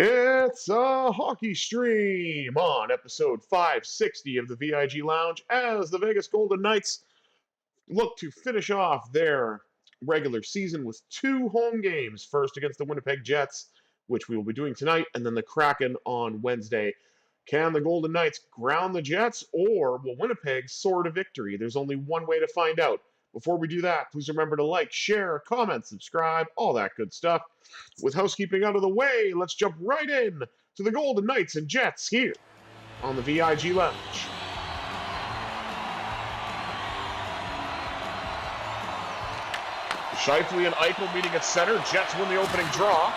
It's a hockey stream on episode 560 of the VIG Lounge as the Vegas Golden Knights look to finish off their regular season with 2 home games. First against the Winnipeg Jets, which we will be doing tonight, and then the Kraken on Wednesday. Can the Golden Knights ground the Jets, or will Winnipeg soar to victory? There's only one way to find out. Before we do that, please remember to like, share, comment, subscribe, all that good stuff. With housekeeping out of the way, let's jump right in to the Golden Knights and Jets here on the VIG Lounge. Scheifele and Eichel meeting at center. Jets win the opening draw.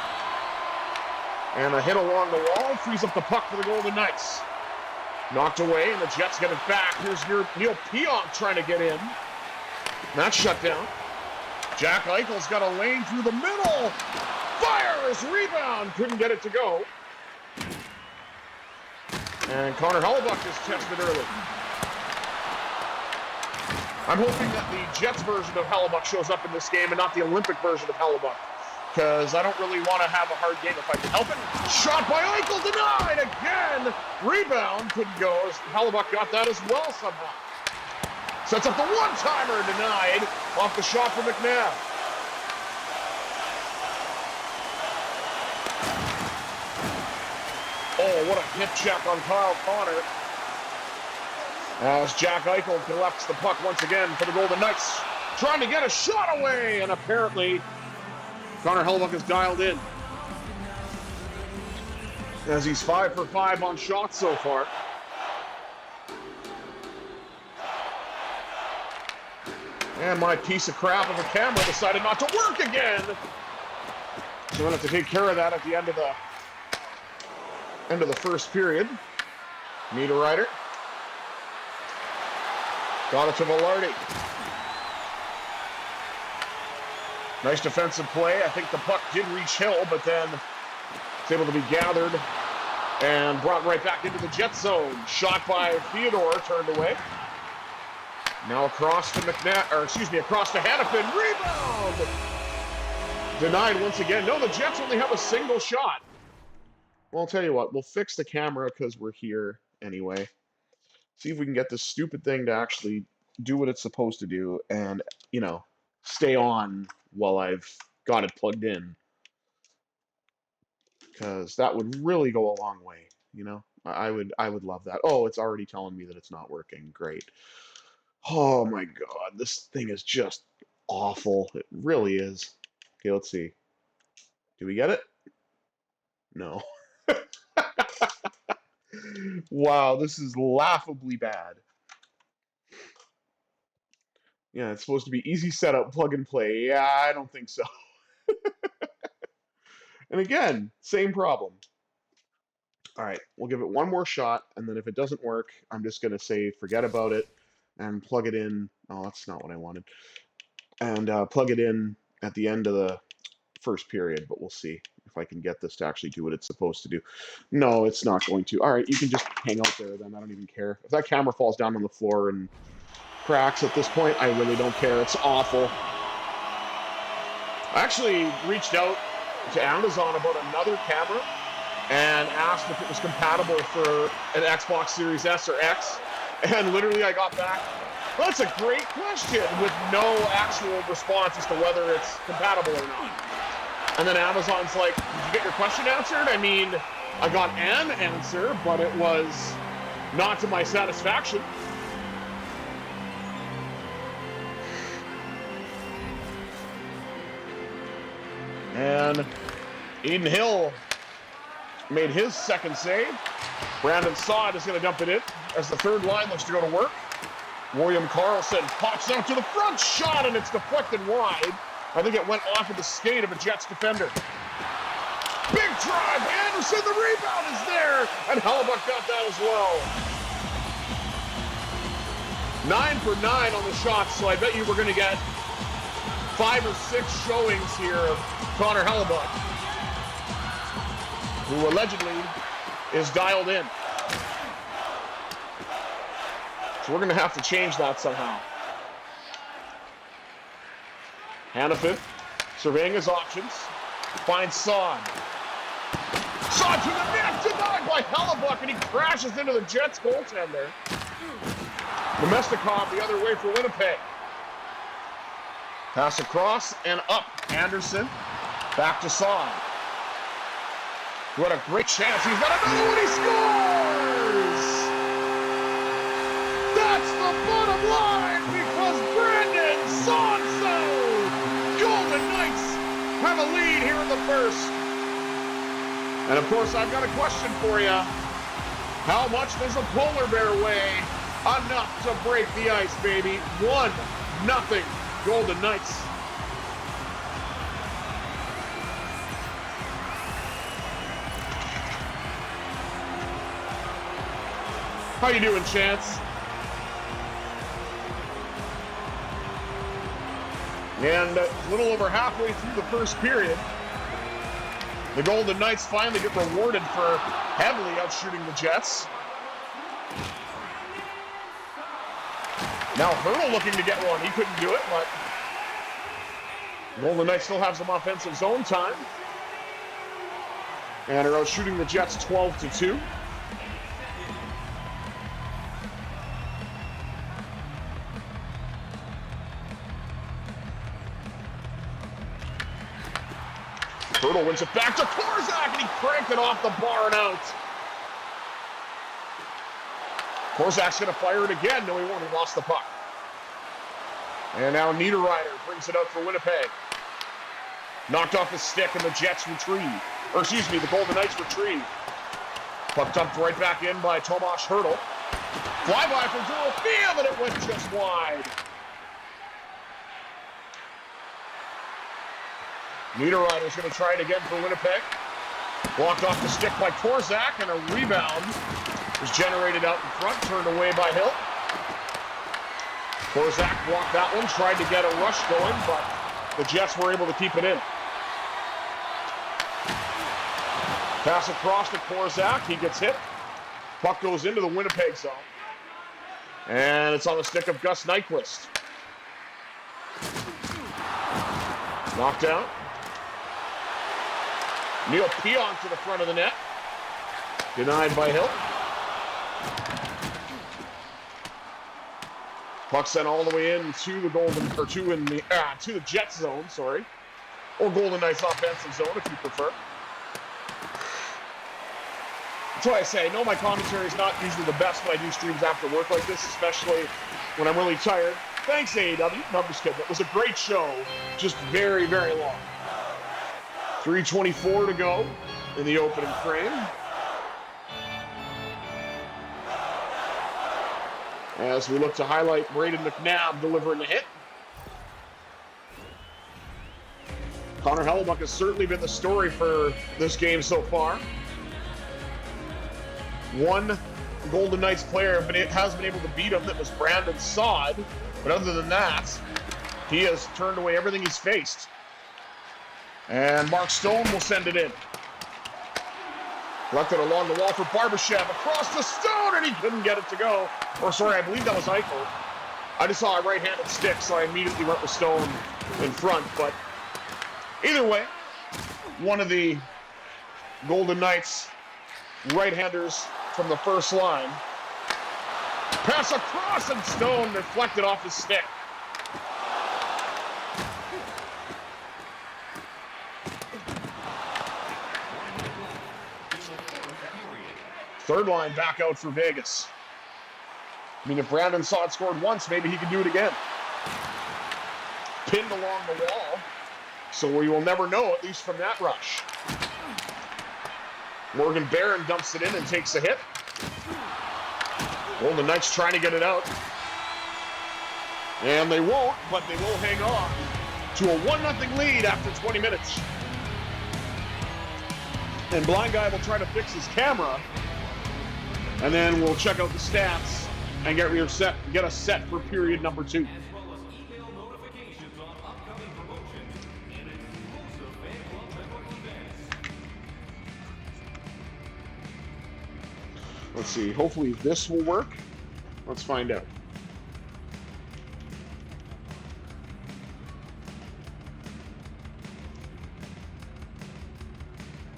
And a hit along the wall frees up the puck for the Golden Knights. Knocked away, and the Jets get it back. Here's your Neil Pionk trying to get in. That's shut down. Jack Eichel's got a lane through the middle. Fires, rebound, couldn't get it to go. And Connor Hellebuyck is tested early. I'm hoping that the Jets version of Hellebuyck shows up in this game and not the Olympic version of Hellebuyck, because I don't really want to have a hard game if I can help it. Shot by Eichel, denied again. Rebound, couldn't go. Hellebuyck got that as well somehow. Sets up the one-timer, denied off the shot from McNabb. Oh, what a hip check on Kyle Connor. As Jack Eichel collects the puck once again for the Golden Knights. Trying to get a shot away, and apparently Connor Hellebuyck is dialed in, as he's 5 for 5 on shots so far. And my piece of crap of a camera decided not to work again. So I'm going to have to take care of that at the end of the first period. Niederreiter. Got it to Velarde. Nice defensive play. I think the puck did reach Hill, but then it's able to be gathered and brought right back into the Jet zone. Shot by Theodore, turned away. Now across to across to Hannafin. Rebound! Denied once again. No, the Jets only have a single shot. Well, I'll tell you what. We'll fix the camera because we're here anyway. See if we can get this stupid thing to actually do what it's supposed to do and, stay on while I've got it plugged in. Because that would really go a long way, I would love that. Oh, it's already telling me that it's not working. Great. Oh my God, this thing is just awful. It really is. Okay, let's see. Do we get it? No. Wow, this is laughably bad. Yeah, it's supposed to be easy setup, plug and play. Yeah, I don't think so. And again, same problem. All right, we'll give it one more shot, and then if it doesn't work, I'm just going to say forget about it and plug it in. Oh, that's not what I wanted. And plug it in at the end of the first period, but we'll see if I can get this to actually do what it's supposed to do. No, it's not going to. All right, you can just hang out there then. I don't even care. If that camera falls down on the floor and cracks at this point, I really don't care. It's awful. I actually reached out to Amazon about another camera and asked if it was compatible for an Xbox Series S or X. And literally I got back, well, that's a great question, with no actual response as to whether it's compatible or not. And then Amazon's like, did you get your question answered? I mean, I got an answer, but it was not to my satisfaction. And Eden Hill made his second save. Brandon Saad is going to dump it in as the third line looks to go to work. William Karlsson pops out to the front, shot, and it's deflected wide. I think it went off of the skate of a Jets defender. Big drive, Anderson, the rebound is there, and Hellebuyck got that as well. 9 for 9 on the shots, so I bet you we're going to get 5 or 6 showings here of Connor Hellebuyck, who allegedly is dialed in. So we're going to have to change that somehow. Hannafin surveying his options. Finds Saad. Shot to the net, denied by Hellebuck, and he crashes into the Jets goaltender. Nemestikov the other way for Winnipeg. Pass across and up. Anderson back to Saad. What a great chance. He's got another one. He scores! That's the bottom line because Brandon Sonso. Golden Knights have a lead here in the first. And of course, I've got a question for you. How much does a polar bear weigh? Enough to break the ice, baby. 1-0 Golden Knights. How you doing, Chance? And a little over halfway through the first period, the Golden Knights finally get rewarded for heavily outshooting the Jets. Now Hurdle looking to get one. He couldn't do it, but the Golden Knights still have some offensive zone time. And are outshooting the Jets 12-2. Hurdle wins it back to Korzak, and he cranked it off the bar and out. Korzak's going to fire it again. No, he won't. He lost the puck. And now Niederreiter brings it out for Winnipeg. Knocked off his stick, and the Jets retrieve. Or, excuse me, the Golden Knights retrieve. Puck dumped right back in by Tomas Hurdle. Flyby from Doyle Field, and it went just wide. Niederreiter's going to try it again for Winnipeg. Blocked off the stick by Korzak, and a rebound was generated out in front, turned away by Hill. Korzak blocked that one, tried to get a rush going, but the Jets were able to keep it in. Pass across to Korzak, he gets hit. Puck goes into the Winnipeg zone. And it's on the stick of Gus Nyquist. Knocked out. Neil Pionk to the front of the net. Denied by Hill. Puck sent all the way in to the to the Jets zone, sorry. Or Golden Knights offensive zone if you prefer. That's why I say, I know my commentary is not usually the best when I do streams after work like this, especially when I'm really tired. Thanks, AEW. No, I'm just kidding. It was a great show, just very, very long. 3:24 to go in the opening frame. As we look to highlight Braden McNabb delivering the hit. Connor Hellebuck has certainly been the story for this game so far. One Golden Knights player has been able to beat him. That was Brandon Saad. But other than that, he has turned away everything he's faced. And Mark Stone will send it in. Left it along the wall for Barbashev. Across the Stone, and he couldn't get it to go. Or sorry, I believe that was Eichel. I just saw a right-handed stick, so I immediately went with Stone in front. But either way, one of the Golden Knights right-handers from the first line. Pass across, and Stone deflected off his stick. Third line back out for Vegas. I mean, if Brandon Saad scored once, maybe he could do it again. Pinned along the wall, so we will never know, at least from that rush. Morgan Barron dumps it in and takes a hit. Well, the Knights trying to get it out. And they won't, but they will hang on to a 1-0 lead after 20 minutes. And Blind Guy will try to fix his camera. And then we'll check out the stats and get us set for period number 2. Let's see, hopefully this will work. Let's find out.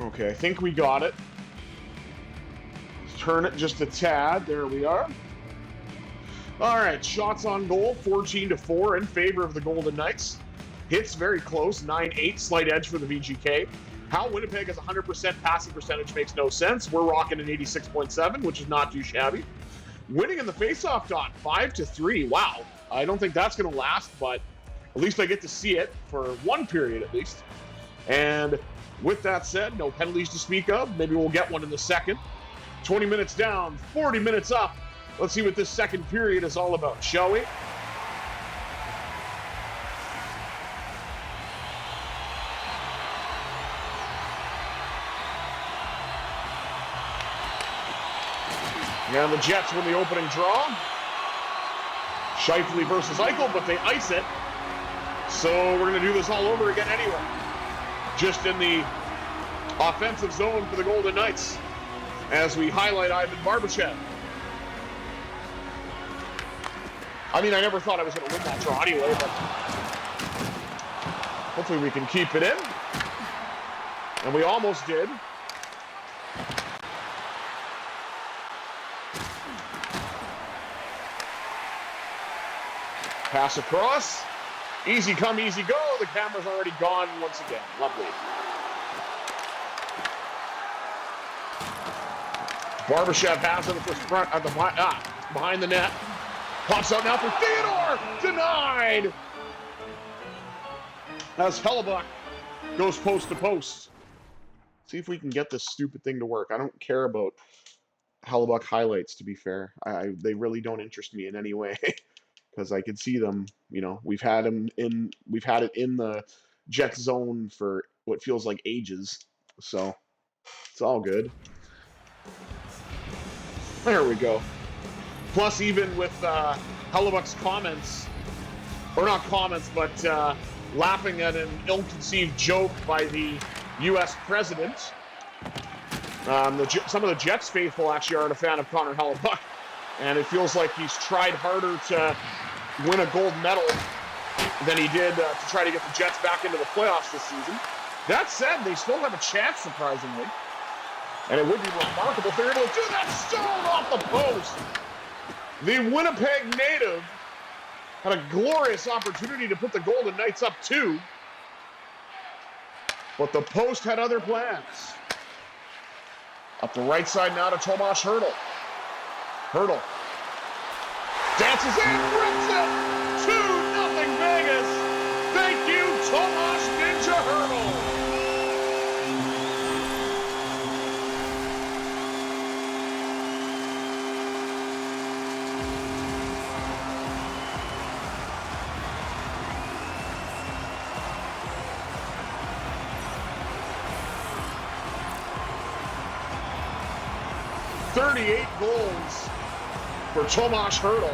Okay, I think we got it. Let's turn it just a tad. There we are. All right, shots on goal, 14-4 in favor of the Golden Knights. Hits very close, 9-8, slight edge for the VGK. How Winnipeg has 100% passing percentage makes no sense. We're rocking an 86.7, which is not too shabby. Winning in the faceoff dot, 5-3. Wow, I don't think that's going to last, but at least I get to see it for one period at least. And with that said, no penalties to speak of. Maybe we'll get one in the second. 20 minutes down, 40 minutes up. Let's see what this second period is all about, shall we? And the Jets win the opening draw. Scheifele versus Eichel, but they ice it. So we're going to do this all over again anyway. Just in the offensive zone for the Golden Knights as we highlight Ivan Barbashev. I mean, I never thought I was going to win that draw anyway, but hopefully we can keep it in. And we almost did. Pass across. Easy come, easy go. The camera's already gone once again. Lovely. Barbashev has it at the front, behind the net. Pops out now for Theodore. Denied. As Hellebuck goes post to post. See if we can get this stupid thing to work. I don't care about Hellebuck highlights, to be fair. They really don't interest me in any way. Because I can see them, you know, we've had it in the Jets zone for what feels like ages. So it's all good. There we go. Plus, even with Hellebuck's comments, or not comments, but laughing at an ill-conceived joke by the U.S. president, some of the Jets faithful actually aren't a fan of Connor Hellebuck. And it feels like he's tried harder to win a gold medal than he did to try to get the Jets back into the playoffs this season. That said, they still have a chance, surprisingly. And it would be remarkable if they're able to do that. Stone off the post. The Winnipeg native had a glorious opportunity to put the Golden Knights up 2. But the post had other plans. Up the right side now to Tomas Hertl. Hertl dances in, rips it, 2-0 Vegas. Thank you, Tomas Ninja Hertl. "38 goals for Tomas Hertl."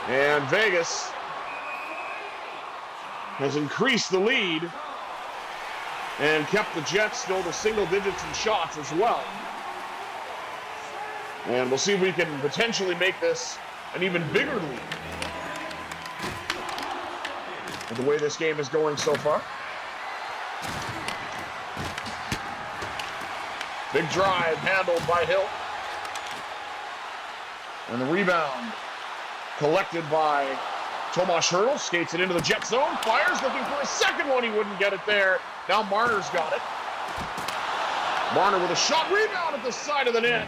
And Vegas has increased the lead and kept the Jets still to single digits in shots as well. And we'll see if we can potentially make this an even bigger lead with the way this game is going so far. Big drive handled by Hill. And the rebound collected by Tomas Hertl. Skates it into the Jet zone. Fires, looking for a second one. He wouldn't get it there. Now Marner's got it. Marner with a shot. Rebound at the side of the net.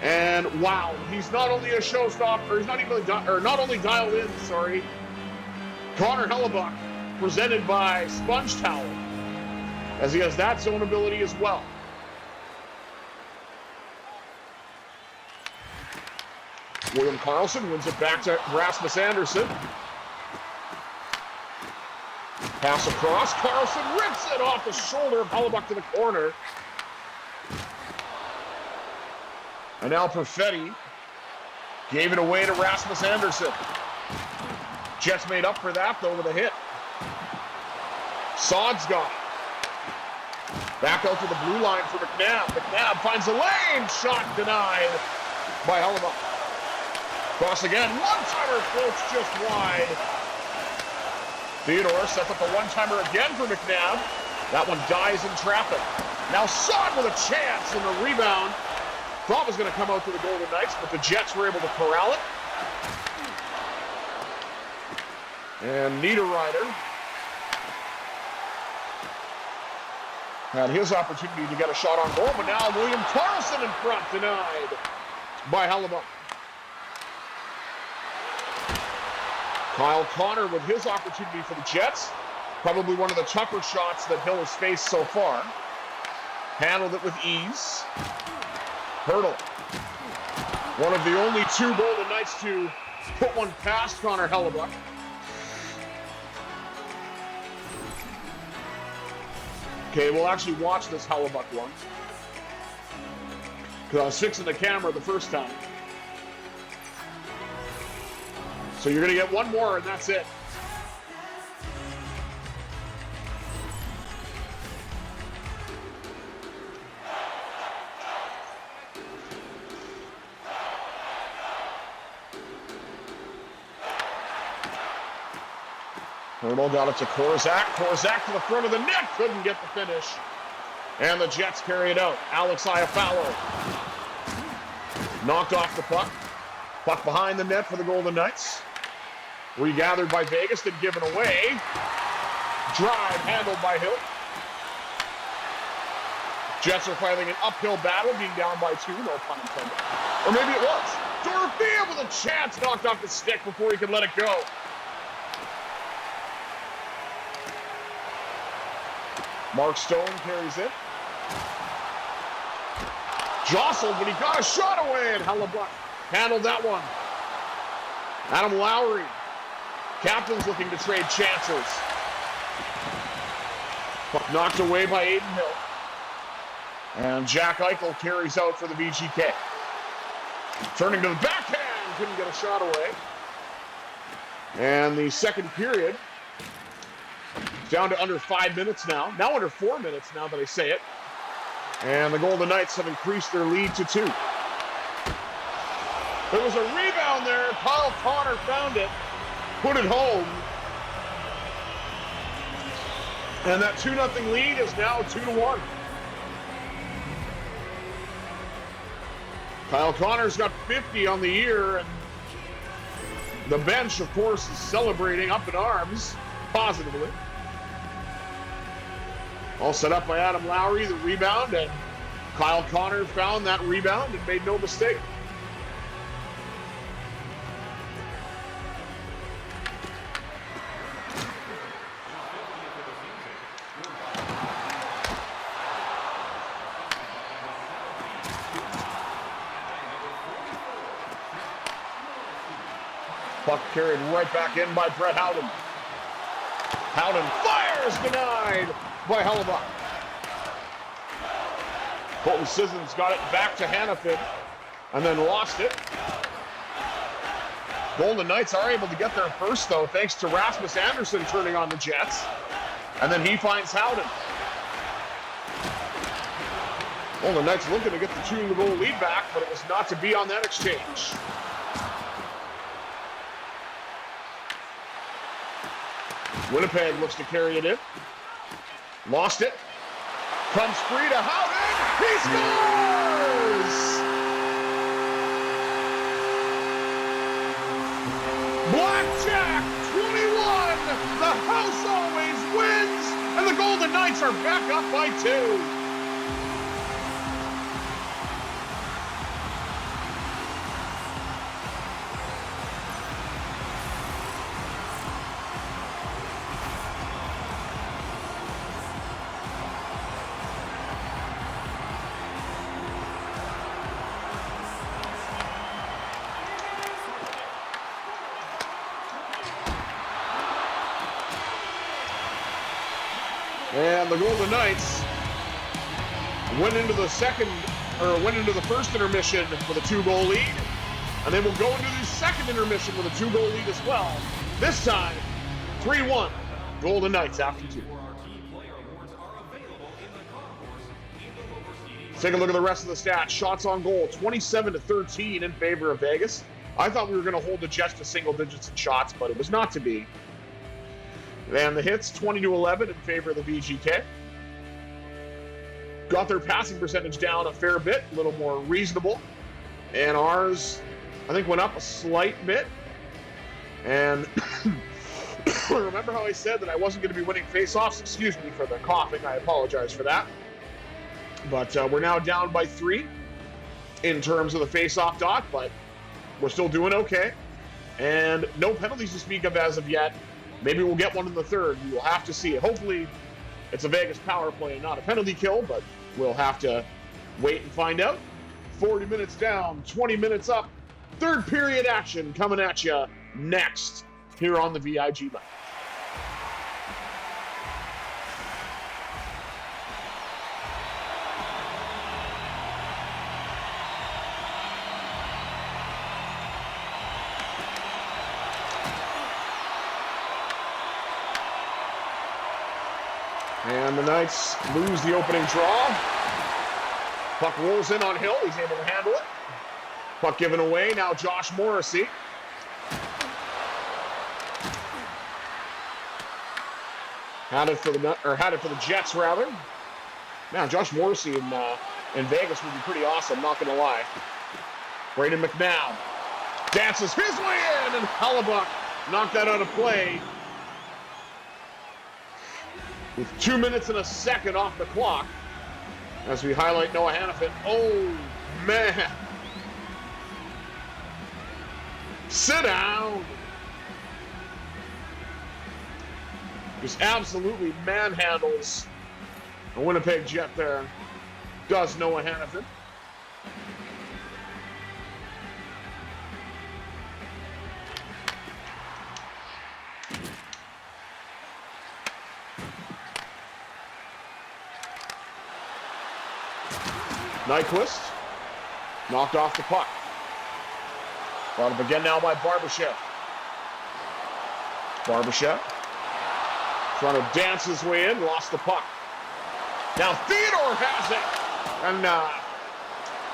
And wow, he's not only a showstopper, he's not only dialed in, sorry. Connor Hellebuck, presented by Sponge Towel, as he has that zone ability as well. William Karlsson wins it back to Rasmus Andersson. Pass across. Karlsson rips it off the shoulder of Hellebuck to the corner. And now Perfetti gave it away to Rasmus Andersson. Jets made up for that, though, with a hit. Saad's got it. Back out to the blue line for McNabb. McNabb finds a lane. Shot denied by Hellebuck. Cross again. One-timer floats just wide. Theodore sets up a one-timer again for McNabb. That one dies in traffic. Now Son with a chance, and the rebound thought was going to come out to the Golden Knights, but the Jets were able to corral it. And Niederreiter had his opportunity to get a shot on goal, but now William Karlsson in front, denied by Hellebuyck. Kyle Connor with his opportunity for the Jets. Probably one of the tougher shots that Hill has faced so far. Handled it with ease. Hurdle. One of the only two Golden Knights to put one past Connor Hellebuyck. Okay, we'll actually watch this Hellebuyck one, because I was fixing the camera the first time. So you're going to get one more, and that's it. Hurdle got it to Korzak. Korzak to the front of the net. Couldn't get the finish. And the Jets carry it out. Alex Iafallo knocked off the puck. Puck behind the net for the Golden Knights. Regathered by Vegas, then given away. Drive handled by Hill. Jets are fighting an uphill battle, being down by 2, no pun intended. Or maybe it was. Dorothea with a chance, knocked off the stick before he could let it go. Mark Stone carries it. Jostled, but he got a shot away, and Hellebuyck handled that one. Adam Lowry. Captain's looking to trade chances. Puck knocked away by Aiden Hill. And Jack Eichel carries out for the VGK. Turning to the backhand, couldn't get a shot away. And the second period, down to under 5 minutes now. Now under 4 minutes now that I say it. And the Golden Knights have increased their lead to 2. There was a rebound there. Kyle Connor found it. Put it home. And that 2-0 lead is now 2-1. Kyle Connor's got 50 on the year, and the bench, of course, is celebrating up in arms positively. All set up by Adam Lowry, the rebound, and Kyle Connor found that rebound and made no mistake. Puck carried right back in by Brett Howden. Howden fires, denied by Hellebuyck. Colton Sissons got it back to Hanifin and then lost it. Golden Knights are able to get there first, though, thanks to Rasmus Andersson turning on the Jets. And then he finds Howden. Golden Knights looking to get the 2-goal lead back, but it was not to be on that exchange. Winnipeg looks to carry it in. Lost it. Comes free to Howden. He scores! Blackjack 21. The house always wins. And the Golden Knights are back up by 2. And the Golden Knights went into the first intermission with a 2-goal lead, and they will go into the second intermission with a 2-goal lead as well. This time, 3-1, Golden Knights after 2. Let's take a look at the rest of the stats. Shots on goal, 27-13 in favor of Vegas. I thought we were going to hold the Jets to single digits in shots, but it was not to be. And the hits, 20-11 in favor of the VGK. Got their passing percentage down a fair bit, a little more reasonable. And ours, I think, went up a slight bit. And remember how I said that I wasn't going to be winning faceoffs? Excuse me for the coughing. I apologize for that. But we're now down by 3 in terms of the faceoff dot, but we're still doing okay. And no penalties to speak of as of yet. Maybe we'll get one in the third. We will have to see it. Hopefully, it's a Vegas power play and not a penalty kill, but we'll have to wait and find out. 40 minutes down, 20 minutes up. Third period action coming at you next here on the VIG Lounge. And the Knights lose the opening draw. Puck rolls in on Hill. He's able to handle it. Puck given away. Now Josh Morrissey. Had it for the Jets, rather. Man, Josh Morrissey in Vegas would be pretty awesome, not going to lie. Braden McNabb dances his way in, and Hellebuck knocked that out of play. With 2 minutes and a second off the clock, as we highlight Noah Hannafin. Oh, man. Sit down. Just absolutely manhandles a Winnipeg Jet there. Does Noah Hannafin. Nyquist knocked off the puck. Brought up again now by Barbashev. Barbashev trying to dance his way in, lost the puck. Now Theodore has it. And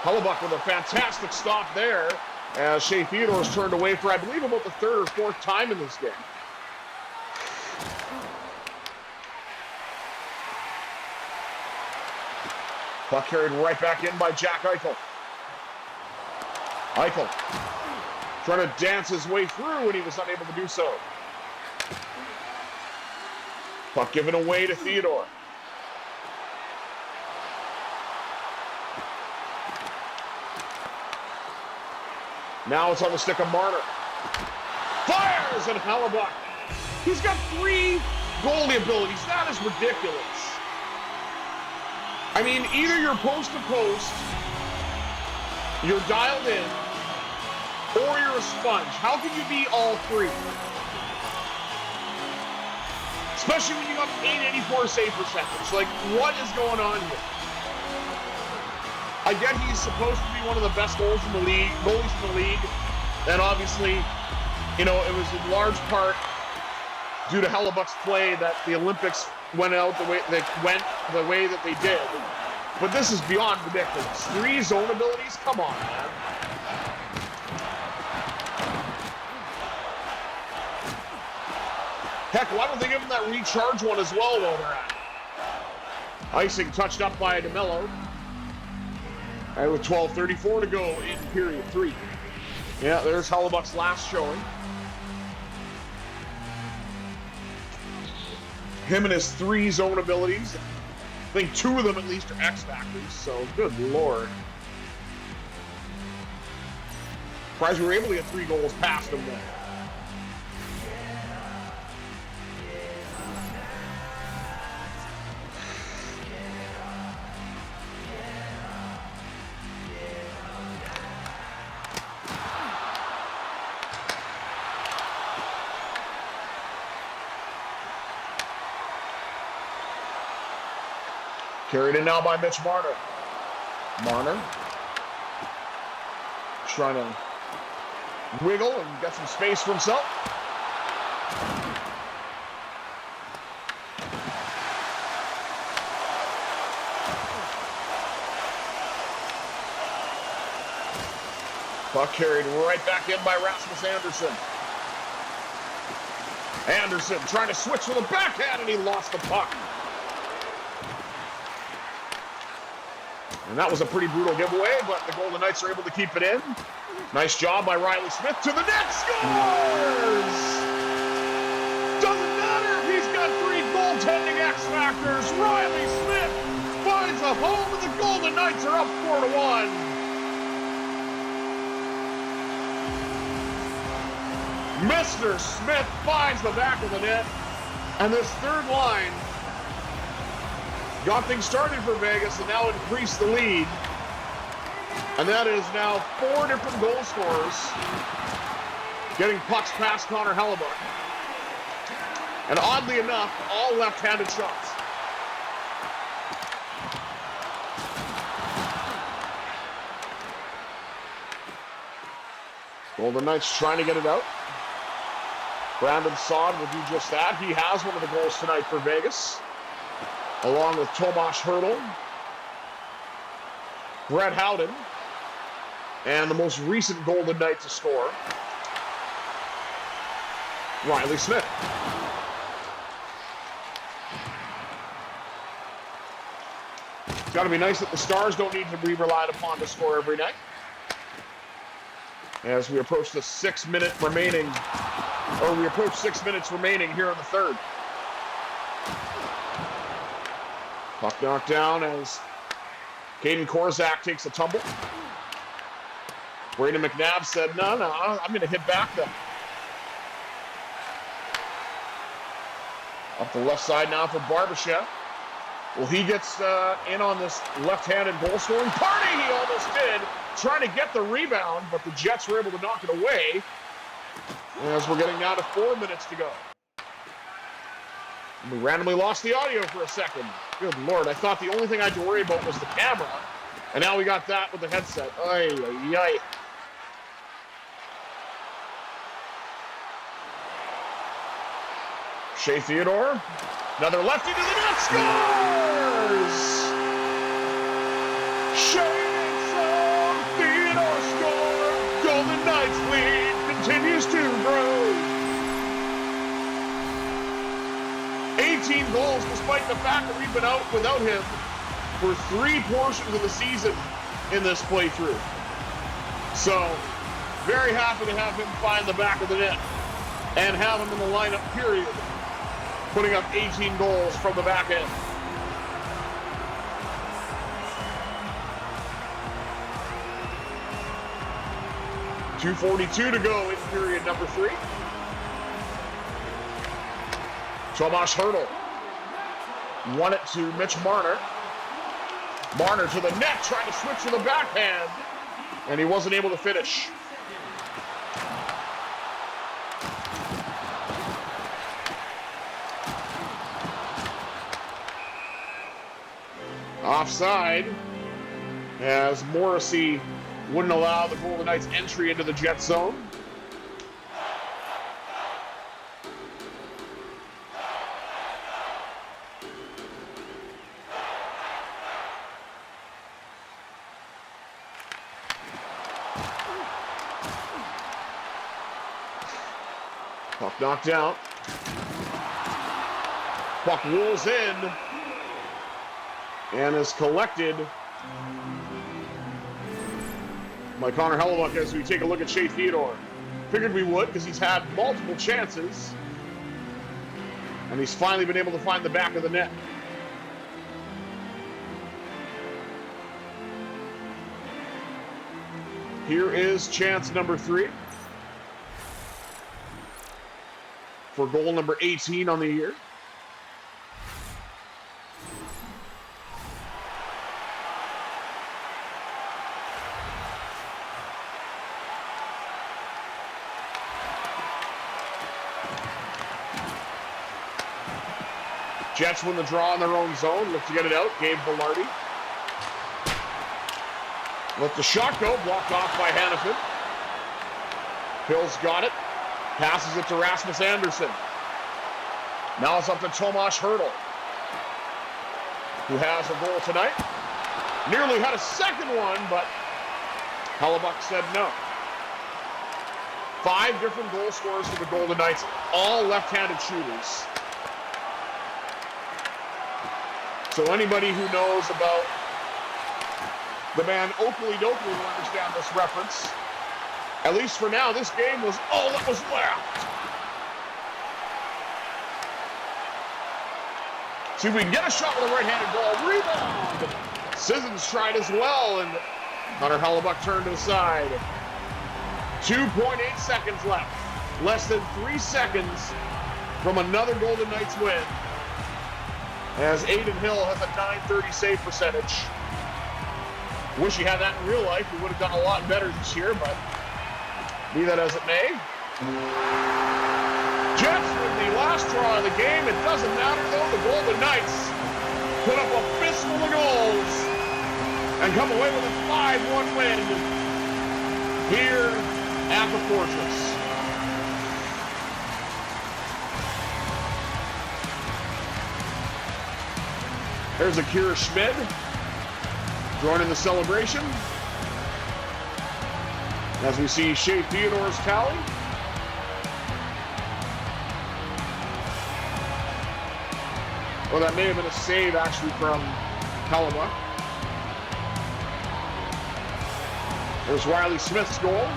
Hellebuck with a fantastic stop there as Shea Theodore's turned away for, I believe, about the third or fourth time in this game. Puck carried right back in by Jack Eichel. Eichel trying to dance his way through, and he was unable to do so. Puck given away to Theodore. Now it's on the stick of Marner. Fires, and Hellebuck. He's got 3 goalie abilities. That is ridiculous. I mean, either you're post to post, you're dialed in, or you're a sponge. How can you be all 3? Especially when you got 884 save percentage. Like, what is going on here? I get he's supposed to be one of the best goalies in the league. And obviously, you know, it was in large part due to Hellebuck's play that the Olympics went out the way that they did. But this is beyond ridiculous. 3 zone abilities? Come on, man. Heck, why don't they give him that recharge one as well while they're at it? Icing touched up by DeMello. And with 12:34 to go in period 3. Yeah, there's Hellebuck's last showing. Him and his 3 zone abilities. I think 2 of them at least are X factors, so good lord. Surprised we were able to get 3 goals past him there. Carried in now by Mitch Marner. Marner trying to wiggle and get some space for himself. Puck carried right back in by Rasmus Andersson. Anderson trying to switch with a backhand, and he lost the puck. And that was a pretty brutal giveaway, but the Golden Knights are able to keep it in. Nice job by Riley Smith to the net. Scores! Doesn't matter if he's got 3 goaltending X factors. Riley Smith finds a home, and the Golden Knights are up 4-1. Mr. Smith finds the back of the net, and this third line got things started for Vegas and now increased the lead. And that is now 4 different goal scorers getting pucks past Connor Hellebuck. And oddly enough, all left-handed shots. Golden Knights trying to get it out. Brandon Saad will do just that. He has one of the goals tonight for Vegas, along with Tomas Hertl, Brett Howden, and the most recent Golden Knight to score, Riley Smith. It's got to be nice that the Stars don't need to be relied upon to score every night. As we approach the 6 minutes remaining here in the third. Puck knocked down as Caden Korzak takes a tumble. Brayden McNabb said, no, I'm going to hit back then. Up the left side now for Barbashev. Well, he gets in on this left-handed goal-scoring party. He almost did, trying to get the rebound, but the Jets were able to knock it away as we're getting down to 4 minutes to go. And we randomly lost the audio for a second. Good Lord, I thought the only thing I had to worry about was the camera, and now we got that with the headset. Ay, ay, ay. Shea Theodore, another lefty to the net, scores! Shea Theodore scored! Golden Knights lead continues to grow. 18 goals despite the fact that we've been out without him for 3 portions of the season in this playthrough. So, very happy to have him find the back of the net and have him in the lineup, period. Putting up 18 goals from the back end. .242 to go in period number 3. Tomas Hertl won it to Mitch Marner. Marner to the net, trying to switch to the backhand, and he wasn't able to finish. Offside, as Morrissey wouldn't allow the Golden Knights entry into the Jet zone. Puck knocked out. Puck rolls in and is collected by Connor Hellebuck as we take a look at Shea Theodore. Figured we would because he's had multiple chances and he's finally been able to find the back of the net. Here is chance number 3 for goal number 18 on the year. Jets win the draw in their own zone. Look to get it out. Gabe Velarde. Let the shot go. Blocked off by Hannafin. Hill's got it. Passes it to Rasmus Anderson. Now it's up to Tomas Hertl, who has a goal tonight. Nearly had a second one, but Hellebuck said no. 5 different goal scorers for the Golden Knights, all left-handed shooters. So anybody who knows about the man Oakley Dokley will understand this reference. At least for now, this game was all that was left. See if we can get a shot with a right-handed goal. Rebound! Sissons tried as well, and Hunter Hellebuck turned to the side. 2.8 seconds left. Less than 3 seconds from another Golden Knights win. As Adin Hill has a .930 save percentage. Wish he had that in real life. He would have done a lot better this year, but be that as it may. Jets with the last draw of the game. It doesn't matter, though. The Golden Knights put up a fistful of goals and come away with a 5-1 win here at the Fortress. There's Akira Schmid joining the celebration. As we see Shea Theodore's tally. Well, that may have been a save, actually, from Hellebuck. There's Riley Smith's goal.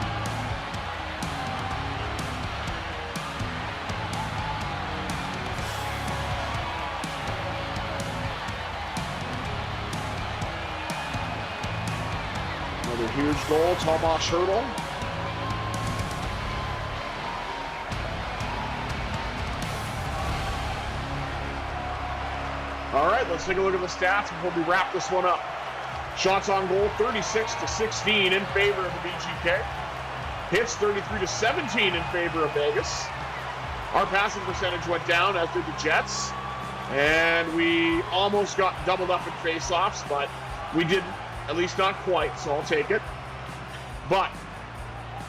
Another huge goal, Tomas Hertl. All right, let's take a look at the stats before we wrap this one up. Shots on goal, 36-16 in favor of the VGK. Hits, 33-17 in favor of Vegas. Our passing percentage went down, as did the Jets. And we almost got doubled up in face-offs, but we didn't. At least not quite, so I'll take it. But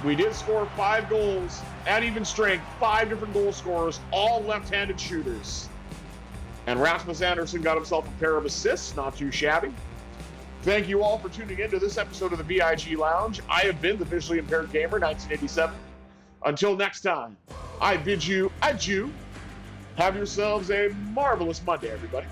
we did score 5 goals at even strength, 5 different goal scorers, all left-handed shooters. And Rasmus Andersson got himself a pair of assists, not too shabby. Thank you all for tuning in to this episode of the VIG Lounge. I have been the Visually Impaired Gamer, 1987. Until next time, I bid you adieu. Have yourselves a marvelous Monday, everybody.